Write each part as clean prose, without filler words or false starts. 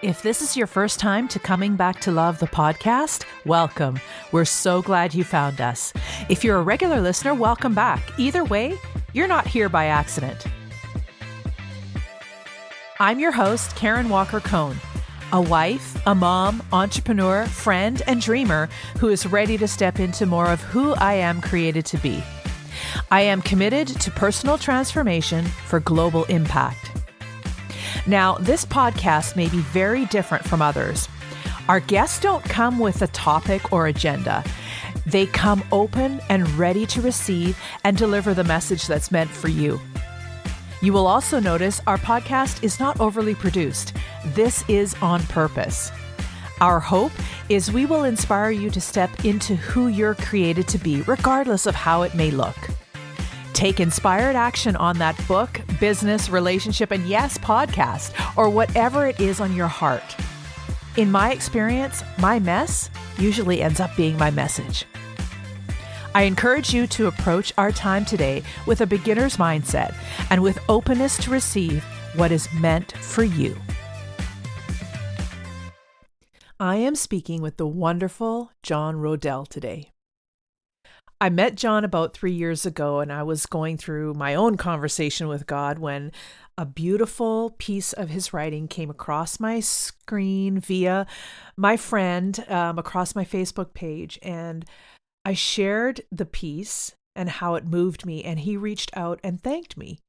If this is your first time to Coming Back to Love, the podcast, welcome. We're so glad you found us. If you're a regular listener, welcome back. Either way, you're not here by accident. I'm your host, Karen Walker Cohn, a wife, a mom, entrepreneur, friend, and dreamer who is ready to step into more of who I am created to be. I am committed to personal transformation for global impact. Now, this podcast may be very different from others. Our guests don't come with a topic or agenda. They come open and ready to receive and deliver the message that's meant for you. You will also notice our podcast is not overly produced. This is on purpose. Our hope is we will inspire you to step into who you're created to be, regardless of how it may look. Take inspired action on that book, business, relationship, and yes, podcast, or whatever it is on your heart. In my experience, my mess usually ends up being my message. I encourage you to approach our time today with a beginner's mindset and with openness to receive what is meant for you. I am speaking with the wonderful John Roedel today. I met John about 3 years ago, and I was going through my own conversation with God when a beautiful piece of his writing came across my screen via my friend across my Facebook page. And I shared the piece and how it moved me, and he reached out and thanked me.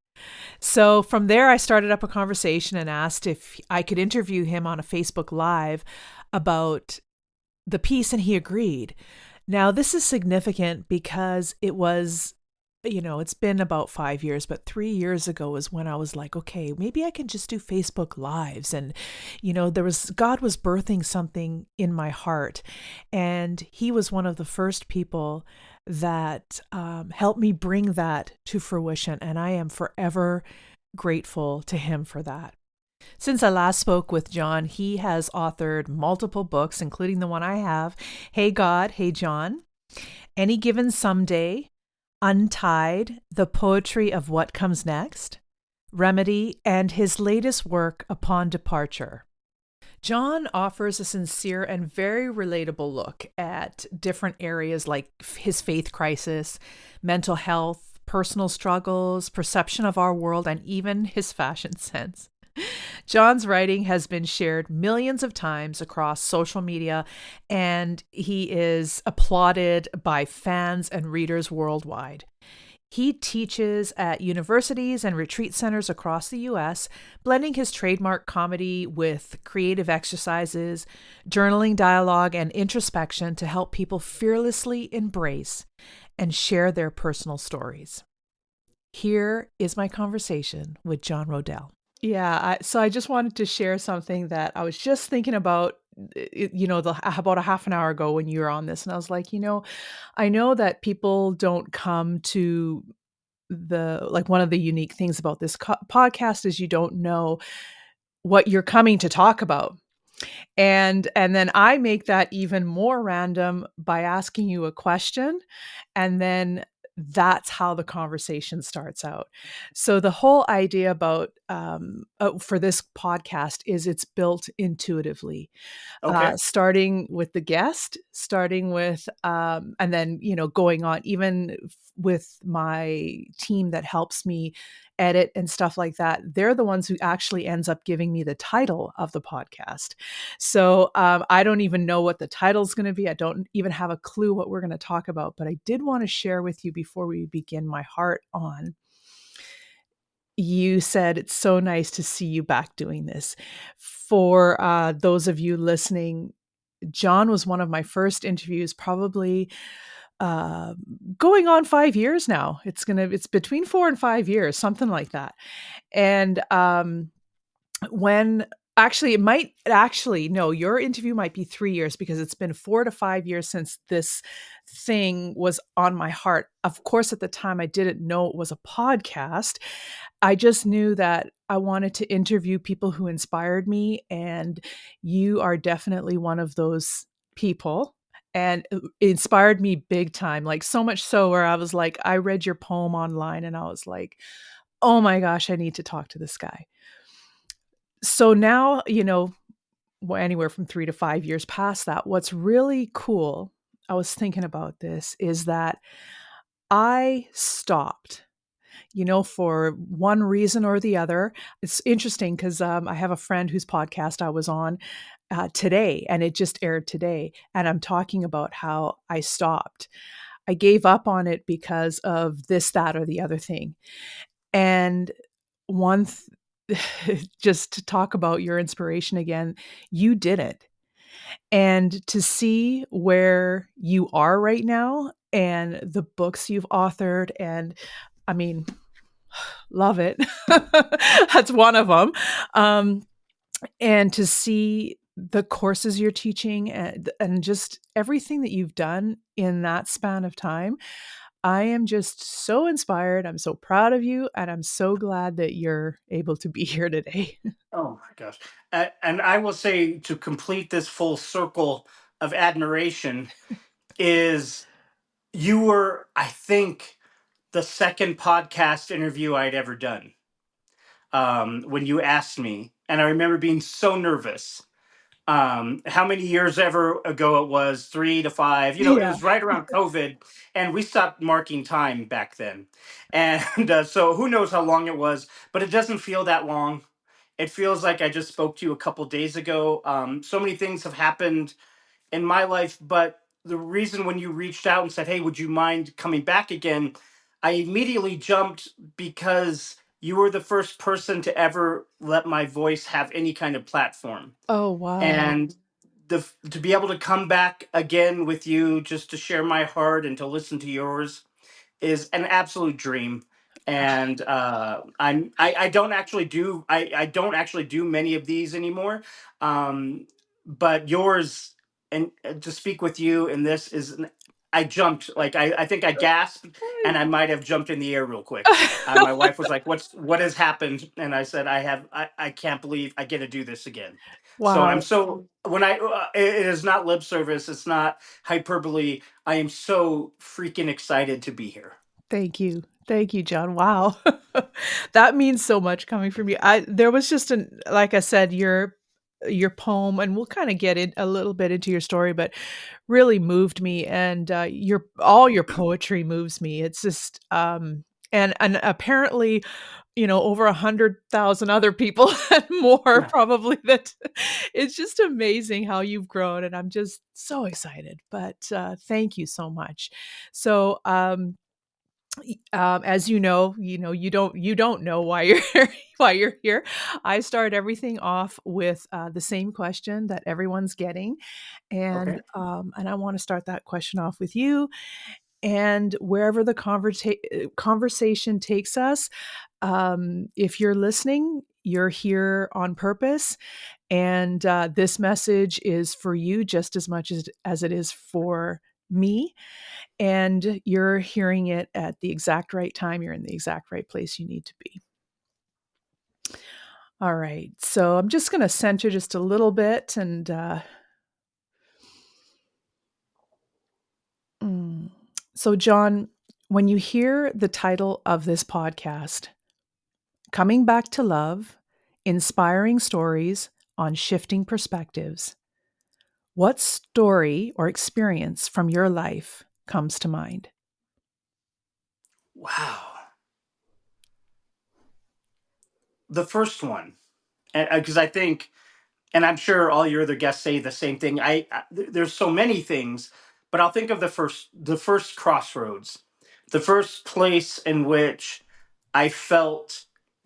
So from there, I started up a conversation and asked if I could interview him on a Facebook Live about the piece, and he agreed. Now, this is significant because it was, it's been about 5 years, but 3 years ago was when I was like, okay, maybe I can just do Facebook Lives. And, God was birthing something in my heart. And he was one of the first people that helped me bring that to fruition. And I am forever grateful to him for that. Since I last spoke with John, he has authored multiple books, including the one I have, Hey God, Hey John, Any Given Someday, Untied, The Poetry of What Comes Next, Remedy, and his latest work, Upon Departure. John offers a sincere and very relatable look at different areas like his faith crisis, mental health, personal struggles, perception of our world, and even his fashion sense. John's writing has been shared millions of times across social media, and he is applauded by fans and readers worldwide. He teaches at universities and retreat centers across the U.S., blending his trademark comedy with creative exercises, journaling, dialogue, and introspection to help people fearlessly embrace and share their personal stories. Here is my conversation with John Roedel. Yeah, so I just wanted to share something that I was just thinking about, about a half an hour ago when you were on this. And I was like, I know that people don't come to one of the unique things about this podcast is you don't know what you're coming to talk about. And then I make that even more random by asking you a question, and then that's how the conversation starts out. So the whole idea about for this podcast is it's built intuitively, starting with the guest, and then going on even with my team that helps me edit and stuff like that. They're the ones who actually ends up giving me the title of the podcast. So I don't even know what the title is going to be. I don't even have a clue what we're going to talk about, but I did want to share with you before we begin my heart on. You said it's so nice to see you back doing this. For those of you listening, John was one of my first interviews, probably going on 5 years now. It's between 4 and 5 years, something like that. And your interview might be 3 years because it's been 4 to 5 years since this thing was on my heart. Of course, at the time I didn't know it was a podcast. I just knew that I wanted to interview people who inspired me, and you are definitely one of those people. And it inspired me big time, like so much so where I was like, I read your poem online and I was like, oh my gosh, I need to talk to this guy. So now, anywhere from 3 to 5 years past that. What's really cool, I was thinking about this, is that I stopped, for one reason or the other. It's interesting because I have a friend whose podcast I was on today, and it just aired today. And I'm talking about how I stopped. I gave up on it because of this, that, or the other thing. And one, just to talk about your inspiration again, you did it. And to see where you are right now and the books you've authored, and I mean, love it. That's one of them. And to see the courses you're teaching and just everything that you've done in that span of time, I am just so inspired. I'm so proud of you. And I'm so glad that you're able to be here today. Oh my gosh. And I will say, to complete this full circle of admiration, is you were, I think, the second podcast interview I'd ever done, when you asked me. And I remember being so nervous. How many years ever ago it was, 3 to 5, it Yeah. was right around COVID, and we stopped marking time back then. And so who knows how long it was, but it doesn't feel that long. It feels like I just spoke to you a couple days ago. So many things have happened in my life, but the reason when you reached out and said, "Hey, would you mind coming back again?" I immediately jumped because you were the first person to ever let my voice have any kind of platform. Oh, wow. And to be able to come back again with you, just to share my heart and to listen to yours, is an absolute dream. And I don't actually do I don't actually do many of these anymore. Um, but yours, and to speak with you in this is I jumped, like, I think I gasped, and I might have jumped in the air real quick. My wife was like, what has happened?" And I said, I can't believe I get to do this again. So I'm Wow. so when it is not lip service, it's not hyperbole. I am so freaking excited to be here. Thank you. Thank you, John. Wow. That means so much coming from you. There was just like I said, your poem, and we'll kind of get in a little bit into your story, but really moved me. And your all your poetry moves me. It's just and apparently, over 100,000 other people and more probably, that it's just amazing how you've grown. And I'm just so excited. But thank you so much. So as you don't know why you're why you're here. I start everything off with the same question that everyone's getting, and Okay. I want to start that question off with you. And wherever the conversation takes us, if you're listening, you're here on purpose, and this message is for you just as much as it is for me, and you're hearing it at the exact right time. You're in the exact right place you need to be. All right. So I'm just going to center just a little bit. And mm. So, John, when you hear the title of this podcast, Coming Back to Love, Inspiring Stories on Shifting Perspectives, what story or experience from your life comes to mind? Wow. The first one, because I think, and I'm sure all your other guests say the same thing. There's so many things, but I'll think of the first crossroads, the first place in which I felt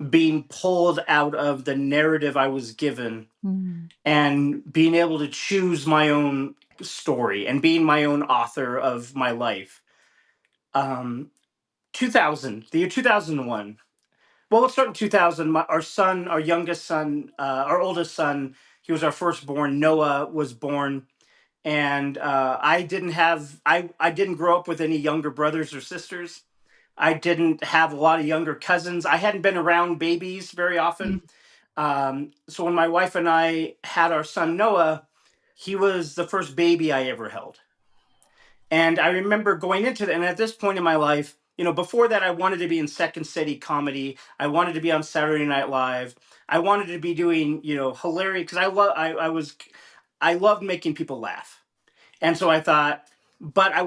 being pulled out of the narrative I was given, Mm. and being able to choose my own story and being my own author of my life. Um, 2000, the year 2001. Well, let's start in 2000. Our son, our youngest son, our oldest son, he was our firstborn. Noah was born, and I didn't grow up with any younger brothers or sisters. I didn't have a lot of younger cousins. I hadn't been around babies very Mm. often. So when my wife and I had our son Noah, he was the first baby I ever held. And I remember going into that, and at this point in my life, before that, I wanted to be in Second City comedy. I wanted to be on Saturday Night Live. I wanted to be doing, hilarious, because I loved making people laugh. And so I thought, but I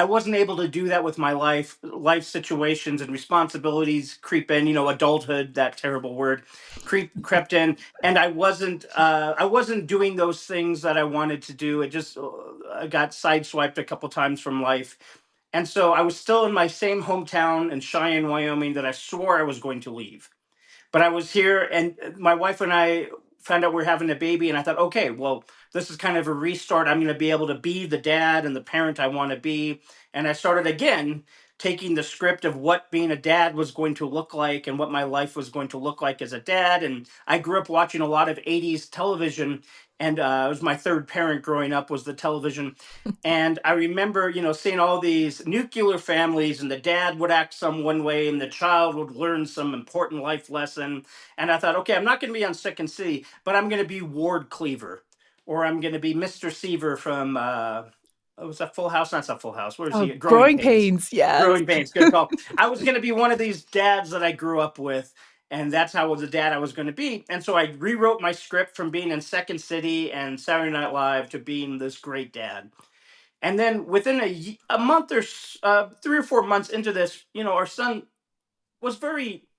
wasn't able to do that with my life situations and responsibilities creep in, adulthood, that terrible word, crept in, and I wasn't doing those things that I wanted to do. It just I got sideswiped a couple times from life. And so I was still in my same hometown in Cheyenne, Wyoming, that I swore I was going to leave. But I was here, and my wife and I found out we're having a baby, and I thought, okay, well, this is kind of a restart. I'm going to be able to be the dad and the parent I want to be. And I started again taking the script of what being a dad was going to look like and what my life was going to look like as a dad. And I grew up watching a lot of 80s television, and it was my third parent growing up was the television. And I remember, seeing all these nuclear families, and the dad would act some one way, and the child would learn some important life lesson. And I thought, okay, I'm not going to be on Second City, but I'm going to be Ward Cleaver, or I'm going to be Mr. Seaver from, was that Full House? Not Full House. Where is Oh, he? Growing growing Pains. pains. Yes. Growing Pains. Good call. I was going to be one of these dads that I grew up with. And that's how the dad I was going to be. And so I rewrote my script from being in Second City and Saturday Night Live to being this great dad. And then within a month, or 3 or 4 months into this, our son was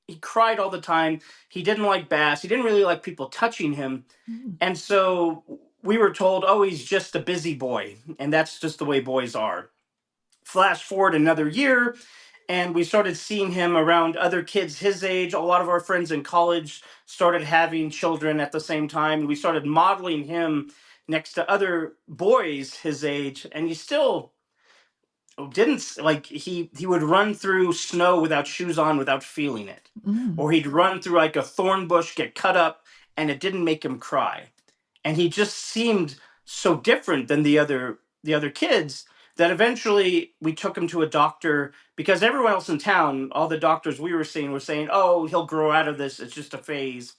he cried all the time. He didn't like baths. He didn't really like people touching him. Mm. And so we were told, oh, he's just a busy boy. And that's just the way boys are. Flash forward another year, and we started seeing him around other kids his age. A lot of our friends in college started having children at the same time. And we started modeling him next to other boys his age. And he still didn't like he would run through snow without shoes on, without feeling it, Mm. or he'd run through like a thorn bush, get cut up, and it didn't make him cry. And he just seemed so different than the other kids, that eventually we took him to a doctor, because everyone else in town, all the doctors we were seeing, were saying, oh, he'll grow out of this, it's just a phase.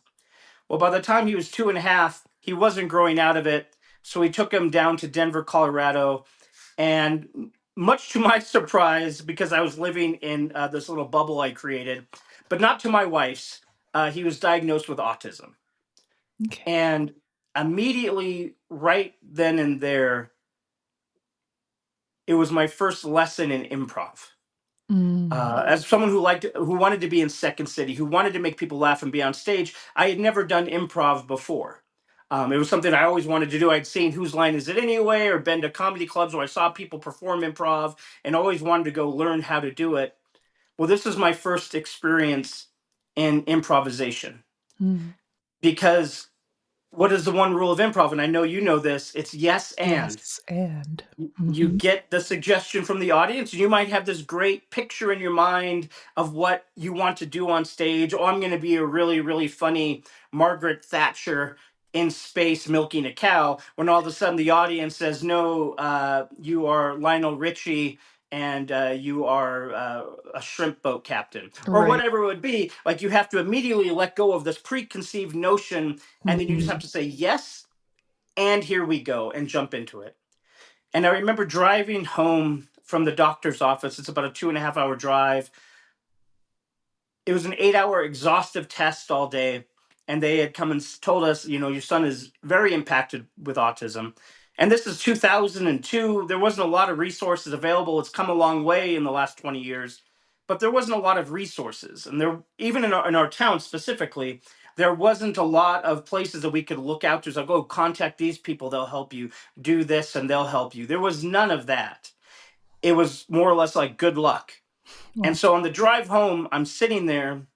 Well, by the time he was 2.5, he wasn't growing out of it. So we took him down to Denver, Colorado, and much to my surprise, because I was living in this little bubble I created, but not to my wife's, he was diagnosed with autism. Okay. And immediately, right then and there, it was my first lesson in improv. Mm. As someone who wanted to be in Second City, who wanted to make people laugh and be on stage, I had never done improv before. It was something I always wanted to do. I'd seen Whose Line Is It Anyway, or been to comedy clubs where I saw people perform improv, and always wanted to go learn how to do it. Well, this is my first experience in improvisation, Mm. because what is the one rule of improv? And I know you know this. It's yes and. Yes. And. You Mhm. get the suggestion from the audience, and you might have this great picture in your mind of what you want to do on stage. Oh, I'm going to be a really, really funny Margaret Thatcher in space milking a cow, when all of a sudden the audience says, no, you are Lionel Richie, and you are a shrimp boat captain, or Right. whatever it would be. Like, you have to immediately let go of this preconceived notion, and then you just have Mm. to say yes, and here we go, and jump into it. And I remember driving home from the doctor's office. It's about a 2.5 hour drive. It was an 8 hour exhaustive test all day. And they had come and told us, your son is very impacted with autism. And this is 2002. There wasn't a lot of resources available. It's come a long way in the last 20 years, but there wasn't a lot of resources. And there, even in our town specifically, there wasn't a lot of places that we could look out to. It's like, oh, contact these people, they'll help you. Do this and they'll help you. There was none of that. It was more or less like good luck. And Wow. so on the drive home, I'm sitting there,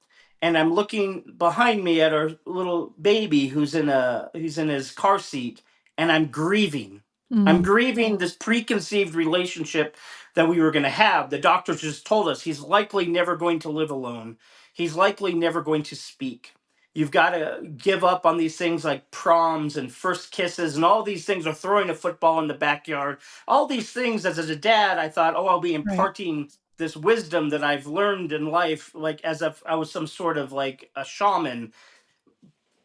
and I'm looking behind me at our little baby, he's in his car seat, and I'm grieving. I'm Mm. grieving this preconceived relationship that we were going to have. The doctors just told us he's likely never going to live alone. He's likely never going to speak. You've got to give up on these things like proms and first kisses, and all these things, are throwing a football in the backyard. All these things, as a dad, I thought, oh, I'll be Right. imparting this wisdom that I've learned in life, like as if I was some sort of like a shaman.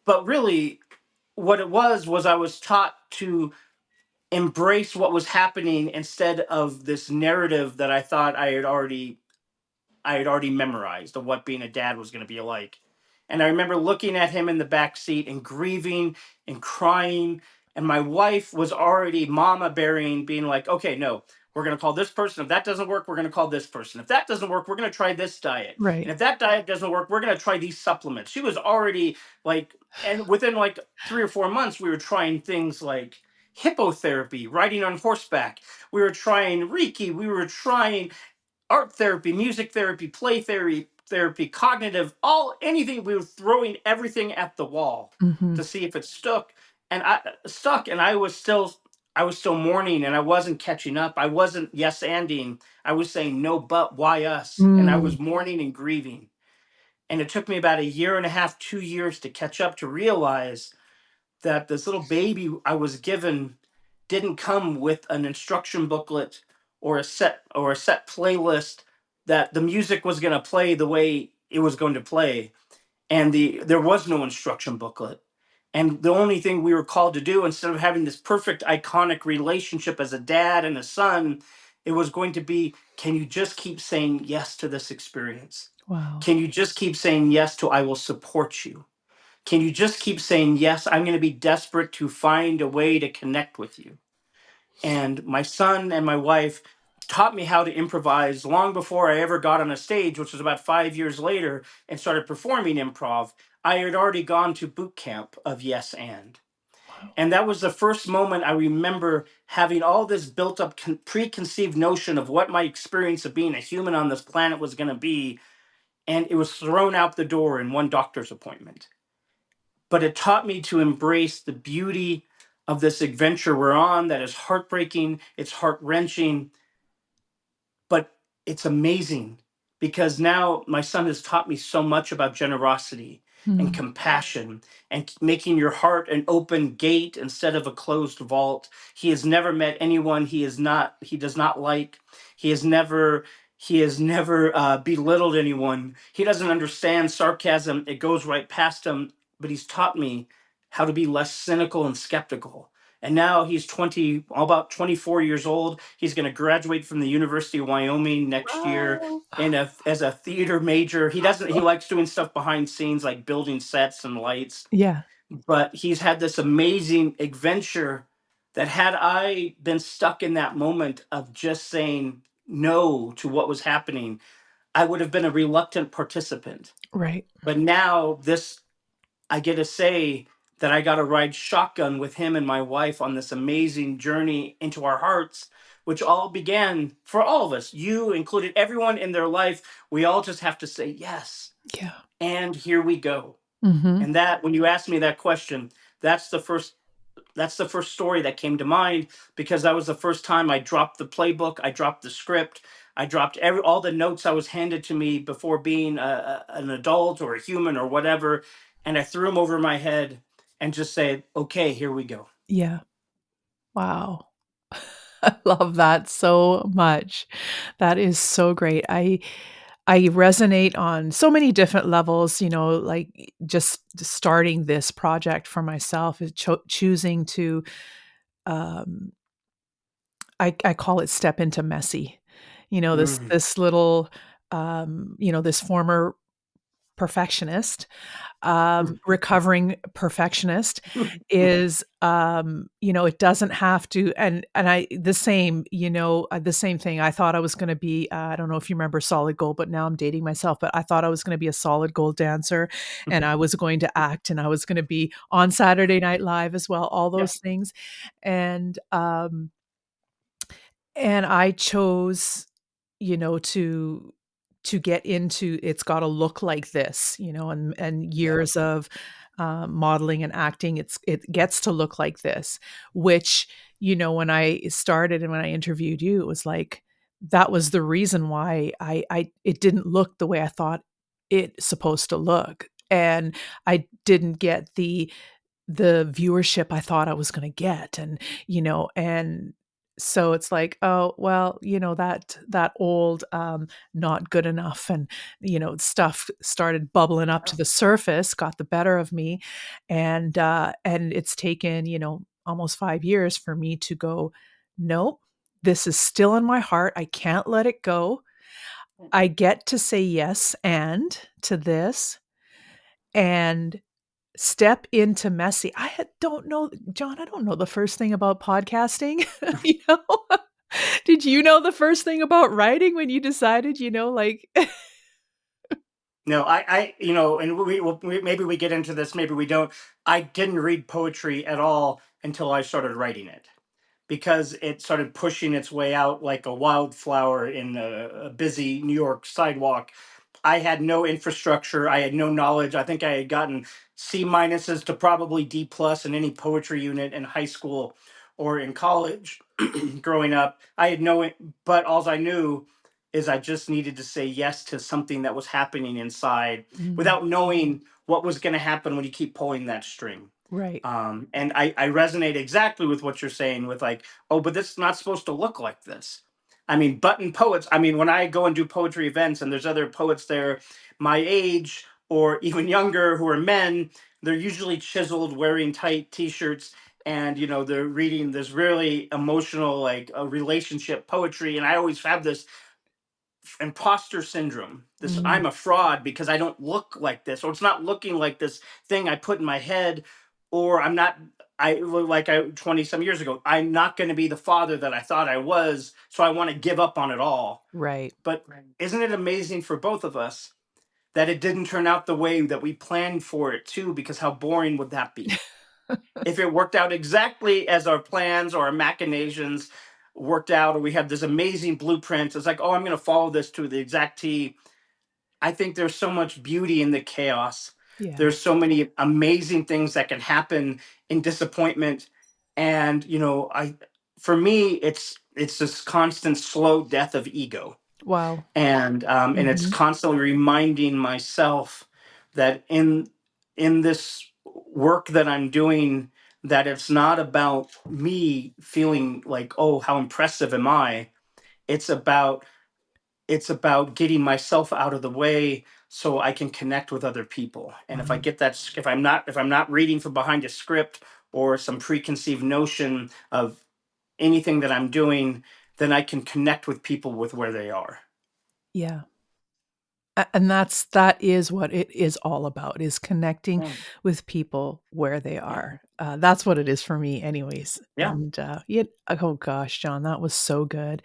But really, what it was I was taught to embrace what was happening, instead of this narrative that I thought I had already I had already memorized of what being a dad was going to be like. And I remember looking at him in the back seat and grieving and crying. And my wife was already mama bearing, being like, okay, no, we're going to call this person. If that doesn't work, we're going to call this person. If that doesn't work, we're going to try this diet. And Right. if that diet doesn't work, we're going to try these supplements. She was already like, and within like 3 or 4 months, we were trying things like hippotherapy, riding on horseback. We were trying Reiki. We were trying art therapy, music therapy, play therapy, cognitive, all anything. We were throwing everything at the wall Mhm. to see if it stuck. And I was still mourning, and I wasn't catching up. I wasn't yes anding. I was saying no, but why us? And I Mm. was mourning and grieving. And it took me about a year and a half, 2 years to catch up, to realize that this little baby I was given didn't come with an instruction booklet or a set playlist that the music was going to play the way it was going to play, and there was no instruction booklet. And the only thing we were called to do, instead of having this perfect iconic relationship as a dad and a son, it was going to be, can you just keep saying yes to this experience? Wow. Can you just keep saying yes to, I will support you? Can you just keep saying, yes, I'm going to be desperate to find a way to connect with you? And my son and my wife taught me how to improvise long before I ever got on a stage, which was about 5 years later, and started performing improv. I had already gone to boot camp of yes and. Wow. And that was the first moment I remember having all this built up preconceived notion of what my experience of being a human on this planet was going to be. And it was thrown out the door in one doctor's appointment. But it taught me to embrace the beauty of this adventure we're on, that is heartbreaking, it's heart wrenching, but it's amazing, because now my son has taught me so much about generosity and Mm. compassion and making your heart an open gate instead of a closed vault. He has never met anyone he does not like. He has never belittled anyone. He doesn't understand sarcasm. It goes right past him. But he's taught me how to be less cynical and skeptical. And now he's about 24 years old. He's going to graduate from the University of Wyoming next year Wow. as a theater major. He likes doing stuff behind scenes, like building sets and lights. Yeah. But he's had this amazing adventure that, had I been stuck in that moment of just saying no to what was happening, I would have been a reluctant participant. Right. But now this I get to say that I got to ride shotgun with him and my wife on this amazing journey into our hearts, which all began for all of us, you included, everyone in their life. We all just have to say yes. Yeah. And here we go. Mhm. And that, when you asked me that question, that's the first that's the first story that came to mind, because that was the first time I dropped the playbook, I dropped the script, I dropped all the notes I was handed to me before being an adult or a human or whatever, and I threw them over my head and just said, "Okay, here we go." Yeah. Wow. I love that so much. That is so great. I resonate on so many different levels, like just starting this project for myself is choosing to um I call it step into messy. This Mm. this little this former perfectionist, recovering perfectionist is, it doesn't have to, and I the same thing. I thought I was gonna be, I don't know if you remember Solid Gold, but now I'm dating myself, but I thought I was gonna be a Solid Gold dancer, and I was going to act, and I was gonna be on Saturday Night Live as well, all Yeah. those things, and, um and I chose, to get into it's gotta look like this, and Yeah. years of, modeling and acting, it gets to look like this, which, when I started and when I interviewed you, it was like, that was the reason why I it didn't look the way I thought it's supposed to look, and I didn't get the viewership I thought I was gonna get, and so it's like, "Oh, well, that old, not good enough," and, stuff started bubbling up to the surface, got the better of me, and it's taken, almost 5 years for me to go, "Nope, this is still in my heart, I can't let it go." I get to say yes and to this and step into messy. Don't know, John, I don't know the first thing about podcasting, you know? Did you know the first thing about writing when you decided, like No, and maybe we get into this, maybe we don't. I didn't read poetry at all until I started writing it, because it started pushing its way out like a wildflower in a busy New York sidewalk. I had no infrastructure. I had no knowledge. I think I had gotten C minuses to probably D plus in any poetry unit in high school or in college growing up. I had no, but all I knew is I just needed to say yes to something that was happening inside Mm, without knowing what was going to happen when you keep pulling that string. right. And I resonate exactly with what you're saying with like, oh, but this is not supposed to look like this. I mean, button poets. I mean, when I go and do poetry events and there's other poets there my age or even younger who are men, they're usually chiseled, wearing tight t-shirts, and they're reading this really emotional, like a relationship poetry. And I always have this imposter syndrome, this Mm, I'm a fraud because I don't look like this, or it's not looking like this thing I put in my head, or I'm not, I like I 20 some years ago, I'm not going to be the father that I thought I was, so I want to give up on it all. right. But isn't it amazing for both of us that it didn't turn out the way that we planned for it to? Because how boring would that be if it worked out exactly as our plans or our machinations worked out, or we had this amazing blueprint? It's like, oh, I'm going to follow this to the exact T. I think there's so much beauty in the chaos. Yeah. There's so many amazing things that can happen in disappointment. And for me, it's this constant slow death of ego. Wow. And it's Mhm. constantly reminding myself that in this work that I'm doing, that it's not about me feeling like, oh, how impressive am I. It's about it's about getting myself out of the way so I can connect with other people. And if I Wow. get that, if I'm not reading from behind a script or some preconceived notion of anything that I'm doing, then I can connect with people with where they are. Yeah. And that is what it is all about, is connecting Yeah. with people where they Yeah. are. That's what it is for me anyways. Yeah. And, oh gosh, John, that was so good.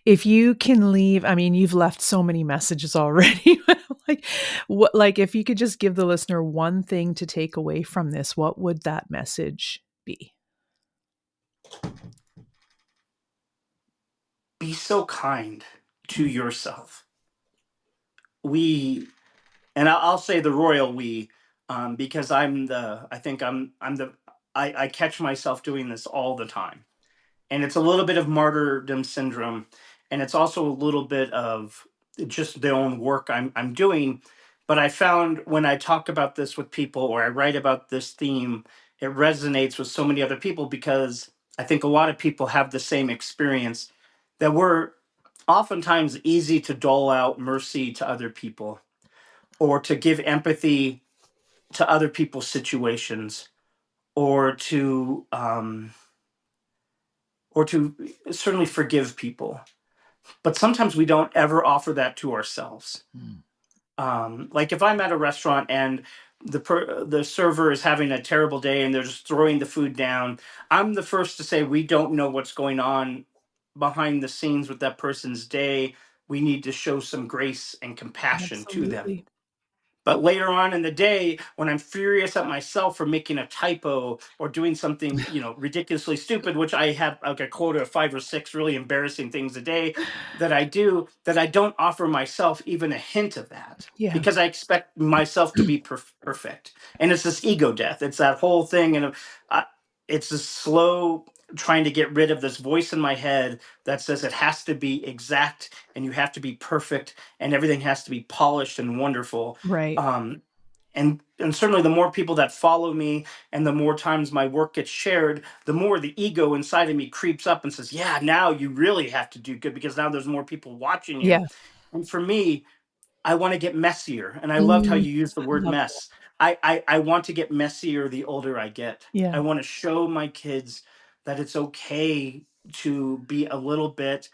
If you can leave, I mean, you've left so many messages already, but like, if you could just give the listener one thing to take away from this, what would that message be? Be so kind to yourself. We, and I'll say the royal we, because I think I catch myself doing this all the time. And it's a little bit of martyrdom syndrome, and it's also a little bit of just the own work I'm doing. But I found when I talk about this with people or I write about this theme, it resonates with so many other people, because I think a lot of people have the same experience, that we're oftentimes easy to dole out mercy to other people, or to give empathy to other people's situations, or to certainly forgive people. But sometimes we don't ever offer that to ourselves. Mm. Like if I'm at a restaurant and the server is having a terrible day and they're just throwing the food down, I'm the first to say we don't know what's going on behind the scenes with that person's day. We need to show some grace and compassion to them. Absolutely. But later on in the day, when I'm furious at myself for making a typo or doing something, ridiculously stupid, which I have like a quota of 5 or 6 really embarrassing things a day that I do, that I don't offer myself even a hint of that, Yeah. because I expect myself to be perfect. And it's this ego death. It's that whole thing. And uh, it's this slow trying to get rid of this voice in my head that says it has to be exact and you have to be perfect and everything has to be polished and wonderful. Right. um, and certainly the more people that follow me and the more times my work gets shared, the more the ego inside of me creeps up and says, yeah, now you really have to do good because now there's more people watching you. Yeah. And for me, I want to get messier, and I loved how Mm, you used the I word love that. mess. I want to get messier the older I get. Yeah. I want to show my kids that it's okay to be a little bit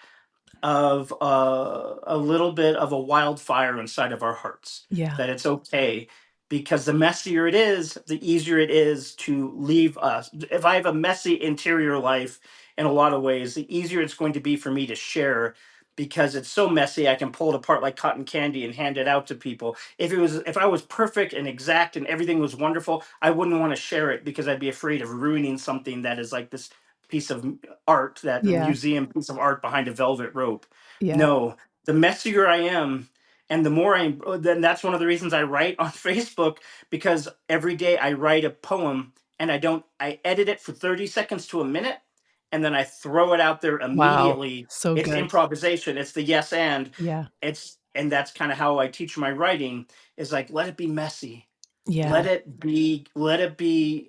of a little bit of a wildfire inside of our hearts. Yeah. That it's okay, because the messier it is, the easier it is to leave us. If I have a messy interior life in a lot of ways, the easier it's going to be for me to share, because it's so messy. I can pull it apart like cotton candy and hand it out to people. If I was perfect and exact and everything was wonderful, I wouldn't want to share it, because I'd be afraid of ruining something that is like this piece of art, that a Yeah. museum piece of art behind a velvet rope. Yeah. No, the messier I am, and the more I, then that's one of the reasons I write on Facebook, because every day I write a poem, and I edit it for 30 seconds to a minute, and then I throw it out there Wow. immediately. So It's good. improvisation. It's the yes and. Yeah. And that's kind of how I teach my writing, is like, let it be messy. Yeah. Let it be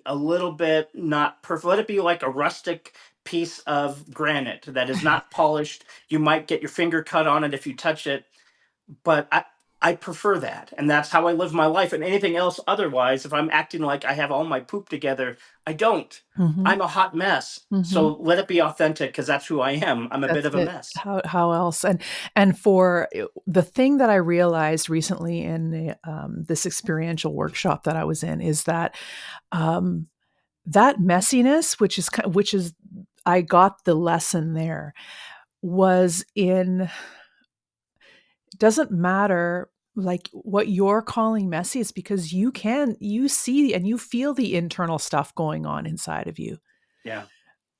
a little bit not perfect. Let it be like a rustic piece of granite that is not polished. You might get your finger cut on it if you touch it, but I prefer that, and that's how I live my life. And anything else otherwise, if I'm acting like I have all my poop together, I don't. Mhm. I'm a hot mess. So Mhm. let it be authentic, because that's who I am. I'm a bit That's of a it. mess. How else? And for the thing that I realized recently in this experiential workshop that I was in is that um, that messiness, which is I got the lesson there, was in doesn't matter like what you're calling messy is because you see and you feel the internal stuff going on inside of you. Yeah.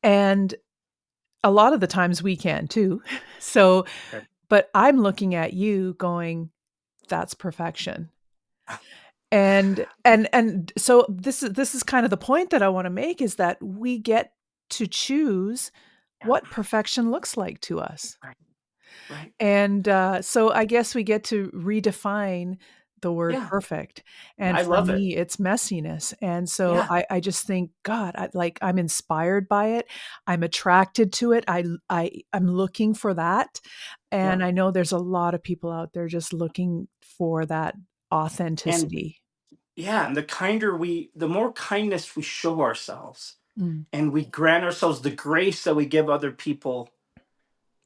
And a lot of the times we can too. So, Okay. but I'm looking at you going, that's perfection. And so this is kind of the point that I want to make is that we get to choose Yeah. what perfection looks like to us. Right. Right. And so I guess we get to redefine the word Yeah. perfect. And I for love it. me, it's messiness. And so Yeah. I just think, God, I'm inspired by it. I'm attracted to it. I'm looking for that. Yeah. And I know there's a lot of people out there just looking for that And authenticity. yeah, and the more kindness we show ourselves, Mm, and we grant ourselves the grace that we give other people,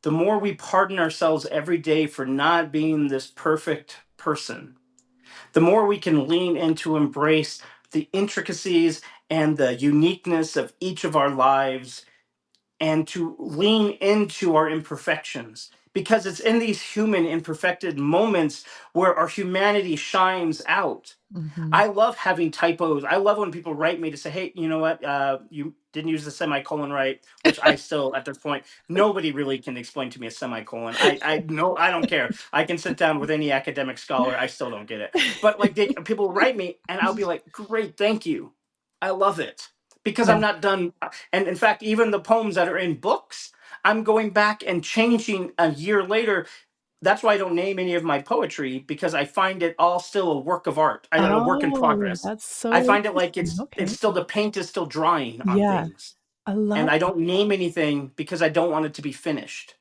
the more we pardon ourselves every day for not being this perfect person, the more we can lean into embrace the intricacies and the uniqueness of each of our lives, and to lean into our imperfections, because it's in these human imperfected moments where our humanity shines out. mhm. I love having typos. I love when people write me to say, "Hey, you know what? You didn't use the semicolon right," which I still, at this point, nobody really can explain to me a semicolon. I no, I don't care. I can sit down with any academic scholar. I still don't get it. But like people write me, and I'll be like, "Great, thank you. I love it," because Yeah. I'm not done. And in fact, even the poems that are in books, I'm going back and changing a year later. That's why I don't name any of my poetry, because I find it all still a work of art, a work in Oh, progress. that's I so find it like interesting. it's Okay. still, the paint is still drying on Yeah, things, I love and I it. don't name anything because I don't want it to be finished.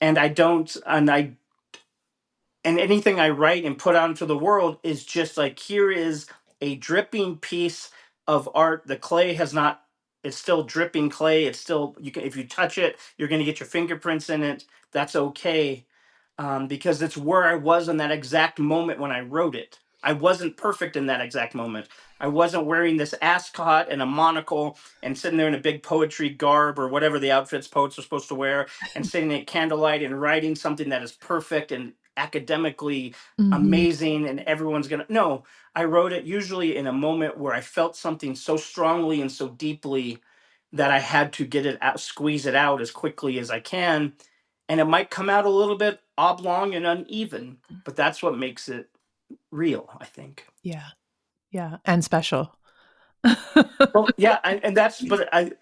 And I don't, and anything I write and put out into the world is just like, here is a dripping piece of art. The clay has not, it's still dripping clay. It's still, you can, if you touch it, you're going to get your fingerprints in it. That's okay, because it's where I was in that exact moment when I wrote it. I wasn't perfect in that exact moment. I wasn't wearing this ascot and a monocle and sitting there in a big poetry garb or whatever the outfits poets are supposed to wear, and sitting at candlelight and writing something that is perfect and academically Mhm. amazing and everyone's gonna. No, I wrote it usually in a moment where I felt something so strongly and so deeply that I had to get it out, squeeze it out as quickly as I can, and it might come out a little bit oblong and uneven, but that's what makes it real, I think. Yeah, yeah, and special. Well, yeah, and that's, and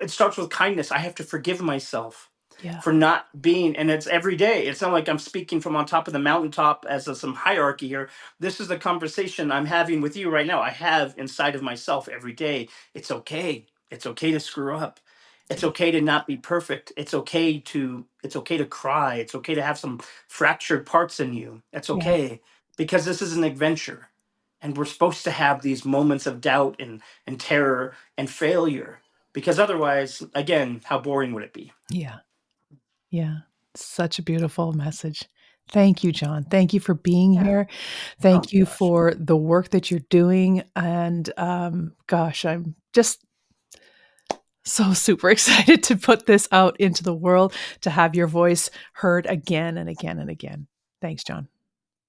it starts with kindness. I have to forgive myself Yeah, for not being, and it's every day. It's not like I'm speaking from on top of the mountaintop as some hierarchy here. This is the conversation I'm having with you right now. I have inside of myself every day. It's okay. It's okay to screw up. It's yeah, okay to not be perfect. It's okay to cry. It's okay to have some fractured parts in you. It's yeah, okay, because this is an adventure. And we're supposed to have these moments of doubt and terror and failure, because otherwise, again, how boring would it be? yeah, yeah. Such a beautiful message. Thank you, John. Thank you for being Yeah. here. Oh Thank my you gosh. for the work that you're doing. And gosh, I'm just so super excited to put this out into the world, to have your voice heard again and again and again. Thanks, John.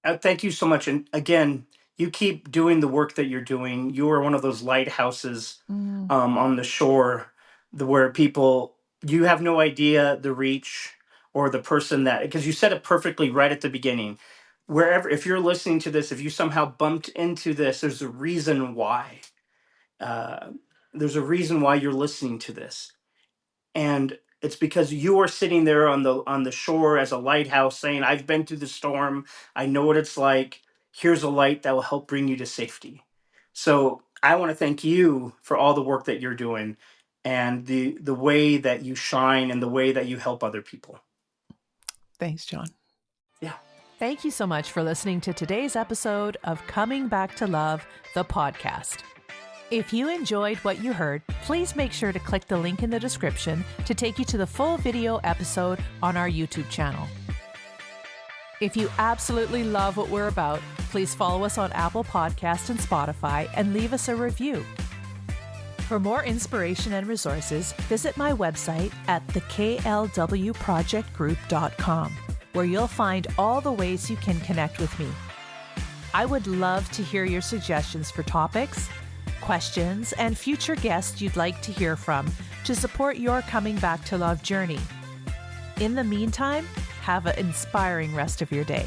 Thank you so much. And again, you keep doing the work that you're doing. You are one of those lighthouses Mm, on the shore, where people, you have no idea the reach or the person that, because you said it perfectly right at the beginning. Wherever, if you're listening to this, if you somehow bumped into this, there's a reason why. Uh, there's a reason why you're listening to this, and it's because you are sitting there on the shore as a lighthouse saying, I've been through the storm, I know what it's like, here's a light that will help bring you to safety. So I want to thank you for all the work that you're doing, and the way that you shine and the way that you help other people. thanks, John. Yeah. Thank you so much for listening to today's episode of Coming Back to Love, the podcast. If you enjoyed what you heard, please make sure to click the link in the description to take you to the full video episode on our YouTube channel. If you absolutely love what we're about, please follow us on Apple Podcasts and Spotify and leave us a review. For more inspiration and resources, visit my website at theklwprojectgroup.com, where you'll find all the ways you can connect with me. I would love to hear your suggestions for topics, questions, and future guests you'd like to hear from to support your coming back to love journey. In the meantime, have an inspiring rest of your day.